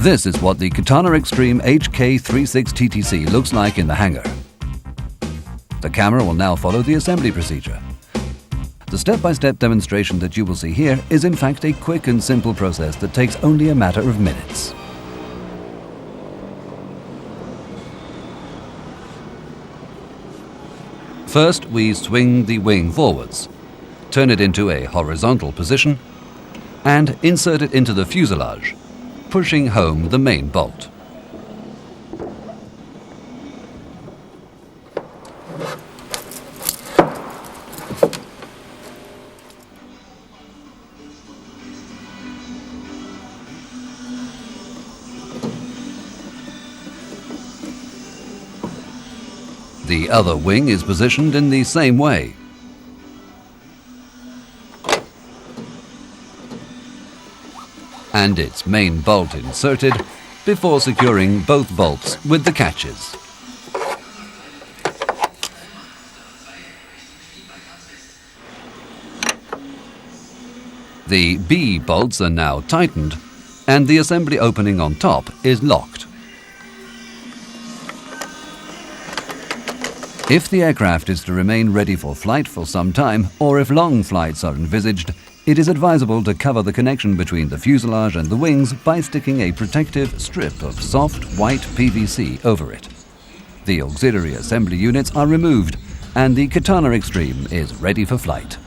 This is what the Katana Extreme HK36TTC looks like in the hangar. The camera will now follow the assembly procedure. The step-by-step demonstration that you will see here is in fact a quick and simple process that takes only a matter of minutes. First, we swing the wing forwards, turn it into a horizontal position, and insert it into the fuselage, pushing home the main bolt. The other wing is positioned in the same way. And its main bolt inserted before securing both bolts with the catches. The B bolts are now tightened and the assembly opening on top is locked. If the aircraft is to remain ready for flight for some time, or if long flights are envisaged, it is advisable to cover the connection between the fuselage and the wings by sticking a protective strip of soft white PVC over it. The auxiliary assembly units are removed, and the Katana Extreme is ready for flight.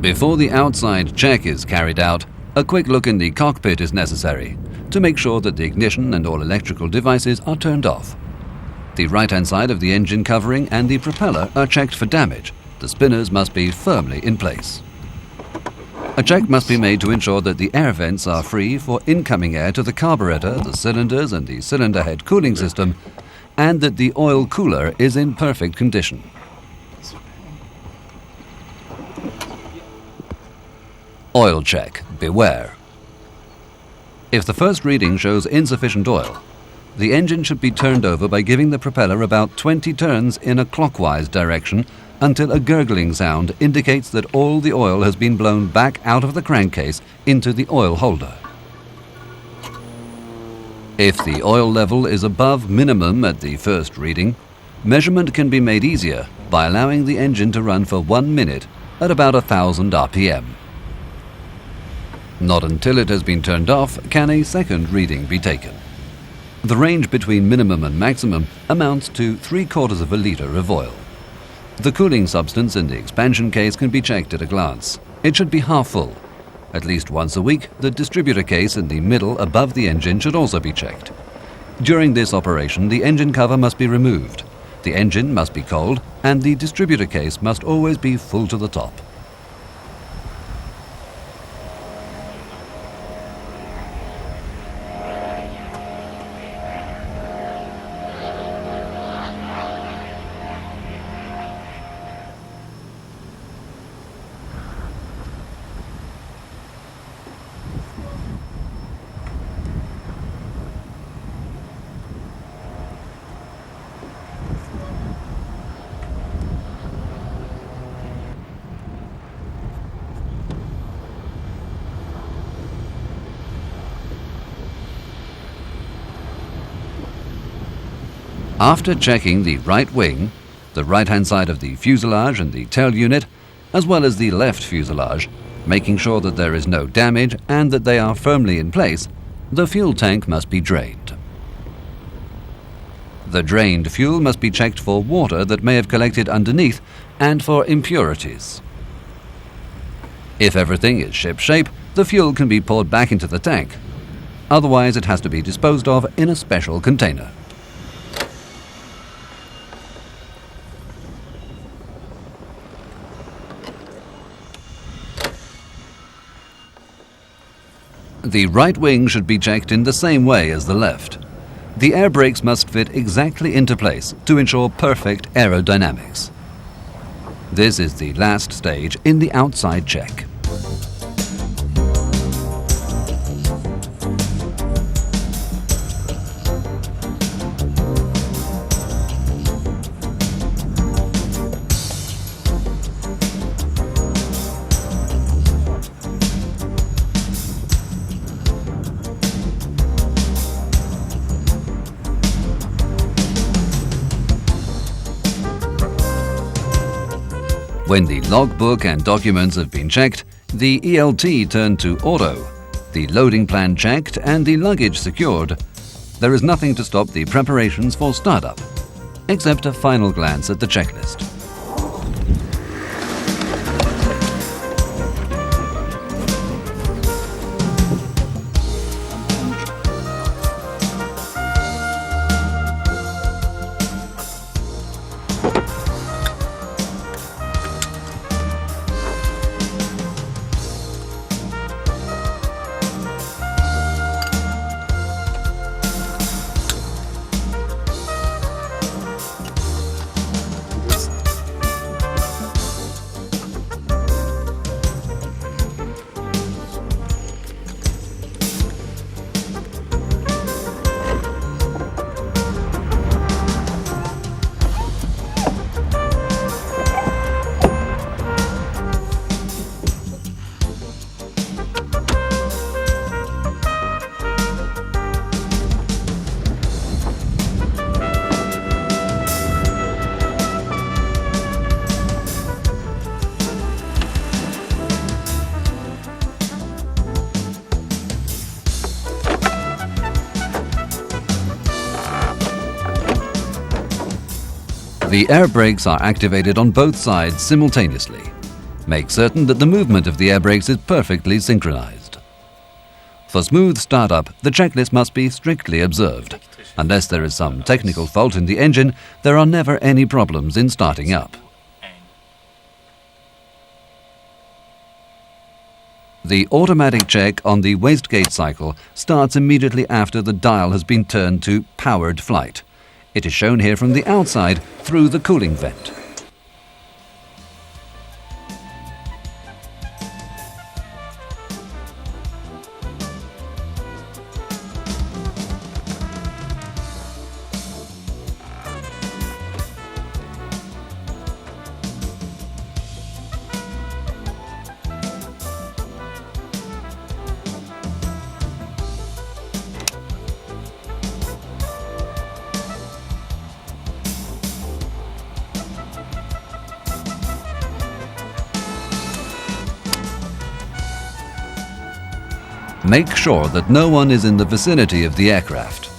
Before the outside check is carried out, a quick look in the cockpit is necessary to make sure that the ignition and all electrical devices are turned off. The right-hand side of the engine covering and the propeller are checked for damage. The spinners must be firmly in place. A check must be made to ensure that the air vents are free for incoming air to the carburetor, the cylinders and the cylinder head cooling system, and that the oil cooler is in perfect condition. Oil check. Beware. If the first reading shows insufficient oil, the engine should be turned over by giving the propeller about 20 turns in a clockwise direction until a gurgling sound indicates that all the oil has been blown back out of the crankcase into the oil holder. If the oil level is above minimum at the first reading, measurement can be made easier by allowing the engine to run for 1 minute at about 1000 RPM. Not until it has been turned off can a second reading be taken. The range between minimum and maximum amounts to 3/4 of a litre of oil. The cooling substance in the expansion case can be checked at a glance. It should be half full. At least once a week, the distributor case in the middle above the engine should also be checked. During this operation, the engine cover must be removed. The engine must be cold, and the distributor case must always be full to the top. After checking the right wing, the right-hand side of the fuselage and the tail unit, as well as the left fuselage, making sure that there is no damage and that they are firmly in place, the fuel tank must be drained. The drained fuel must be checked for water that may have collected underneath and for impurities. If everything is ship-shape, the fuel can be poured back into the tank. Otherwise, it has to be disposed of in a special container. The right wing should be checked in the same way as the left. The air brakes must fit exactly into place to ensure perfect aerodynamics. This is the last stage in the outside check. When the logbook and documents have been checked, the ELT turned to auto, the loading plan checked and the luggage secured, there is nothing to stop the preparations for startup, except a final glance at the checklist. The air brakes are activated on both sides simultaneously. Make certain that the movement of the air brakes is perfectly synchronized. For smooth startup, the checklist must be strictly observed. Unless there is some technical fault in the engine, there are never any problems in starting up. The automatic check on the wastegate cycle starts immediately after the dial has been turned to powered flight. It is shown here from the outside through the cooling vent. Make sure that no one is in the vicinity of the aircraft.